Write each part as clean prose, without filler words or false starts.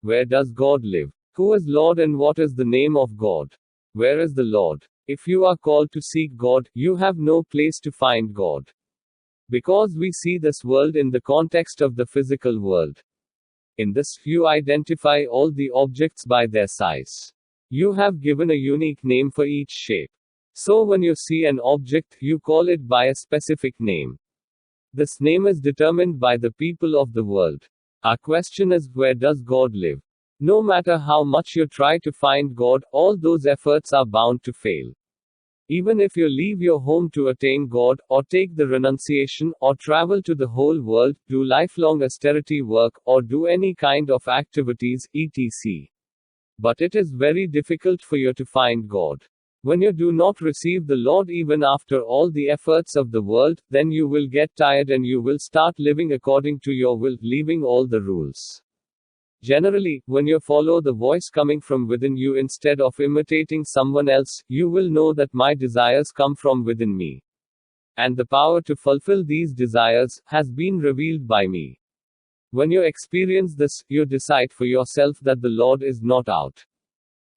Where does God live? Who is Lord and what is the name of God? Where is the Lord? If you are called to seek God, you have no place to find God. Because we see this world in the context of the physical world. In this, you identify all the objects by their size. You have given a unique name for each shape. So when you see an object, you call it by a specific name. This name is determined by the people of the world. Our question is, where does God live? No matter how much you try to find God, all those efforts are bound to fail. Even if you leave your home to attain God, or take the renunciation, or travel to the whole world, do lifelong austerity work, or do any kind of activities, etc. But it is very difficult for you to find God. When you do not receive the Lord even after all the efforts of the world, then you will get tired and you will start living according to your will, leaving all the rules. Generally, when you follow the voice coming from within you instead of imitating someone else, you will know that my desires come from within me. And the power to fulfill these desires has been revealed by me. When you experience this, you decide for yourself that the Lord is not out.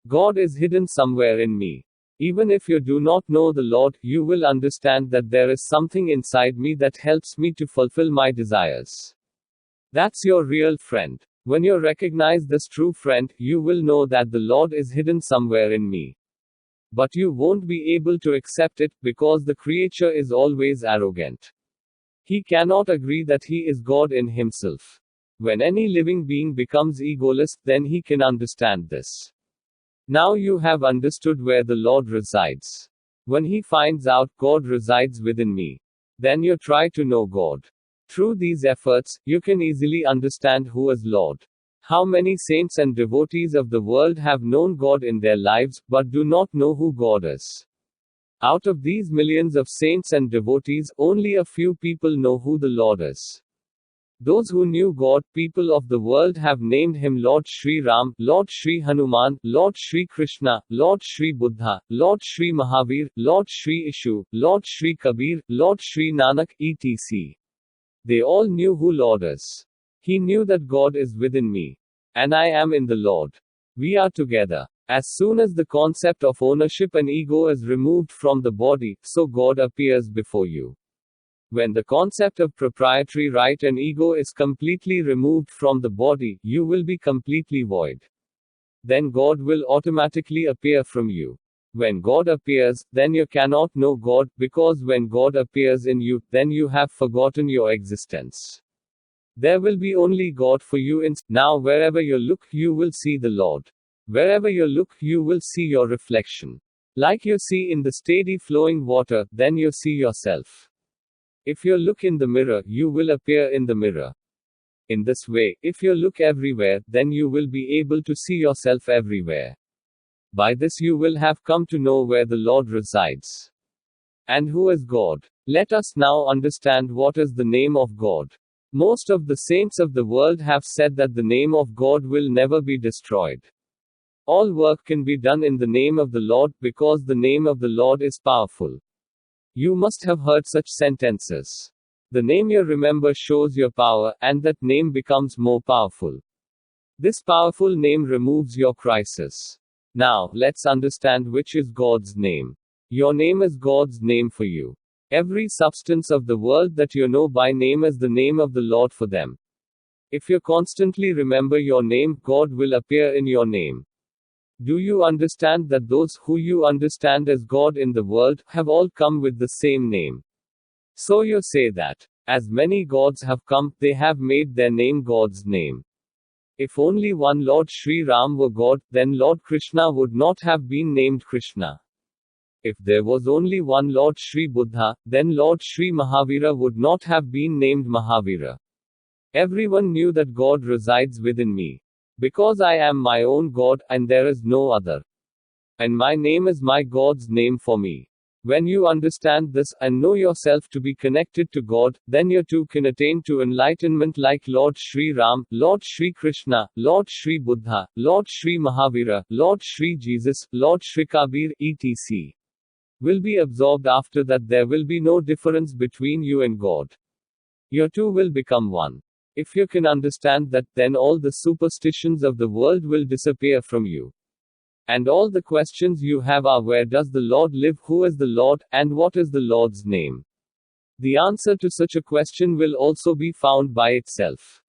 God is hidden somewhere in me. Even if you do not know the Lord, you will understand that there is something inside me that helps me to fulfill my desires. That's your real friend. When you recognize this true friend, you will know that the Lord is hidden somewhere in me. But you won't be able to accept it, because the creature is always arrogant. He cannot agree that he is God in himself. When any living being becomes egoless, then he can understand this. Now you have understood where the Lord resides. When he finds out God resides within me, then you try to know God. Through these efforts, you can easily understand who is Lord. How many saints and devotees of the world have known God in their lives, but do not know who God is? Out of these millions of saints and devotees, only a few people know who the Lord is. Those who knew God, people of the world, have named him Lord Sri Ram, Lord Sri Hanuman, Lord Sri Krishna, Lord Sri Buddha, Lord Sri Mahavir, Lord Sri Ishu, Lord Sri Kabir, Lord Sri Nanak, etc. They all knew who Lord is. He knew that God is within me. And I am in the Lord. We are together. As soon as the concept of ownership and ego is removed from the body, so God appears before you. When the concept of proprietary right and ego is completely removed from the body, you will be completely void. Then God will automatically appear from you. When God appears, then you cannot know God, because when God appears in you, then you have forgotten your existence. There will be only God for you now wherever you look, you will see the Lord. Wherever you look, you will see your reflection. Like you see in the steady flowing water, then you see yourself. If you look in the mirror, you will appear in the mirror. In this way, if you look everywhere, then you will be able to see yourself everywhere. By this you will have come to know where the Lord resides. And who is God? Let us now understand what is the name of God. Most of the saints of the world have said that the name of God will never be destroyed. All work can be done in the name of the Lord, because the name of the Lord is powerful. You must have heard such sentences. The name you remember shows your power, and that name becomes more powerful. This powerful name removes your crisis. Now, let's understand which is God's name. Your name is God's name for you. Every substance of the world that you know by name is the name of the Lord for them. If you constantly remember your name, God will appear in your name. Do you understand that those who you understand as God in the world have all come with the same name? So you say that, as many gods have come, they have made their name God's name. If only one Lord Sri Ram were God, then Lord Krishna would not have been named Krishna. If there was only one Lord Sri Buddha, then Lord Sri Mahavira would not have been named Mahavira. Everyone knew that God resides within me. Because I am my own God, and there is no other. And my name is my God's name for me. When you understand this, and know yourself to be connected to God, then you too can attain to enlightenment like Lord Sri Ram, Lord Sri Krishna, Lord Sri Buddha, Lord Sri Mahavira, Lord Sri Jesus, Lord Sri Kabir, etc. Will be absorbed. After that there will be no difference between you and God. You two will become one. If you can understand that, then all the superstitions of the world will disappear from you. And all the questions you have are: where does the Lord live, who is the Lord, and what is the Lord's name? The answer to such a question will also be found by itself.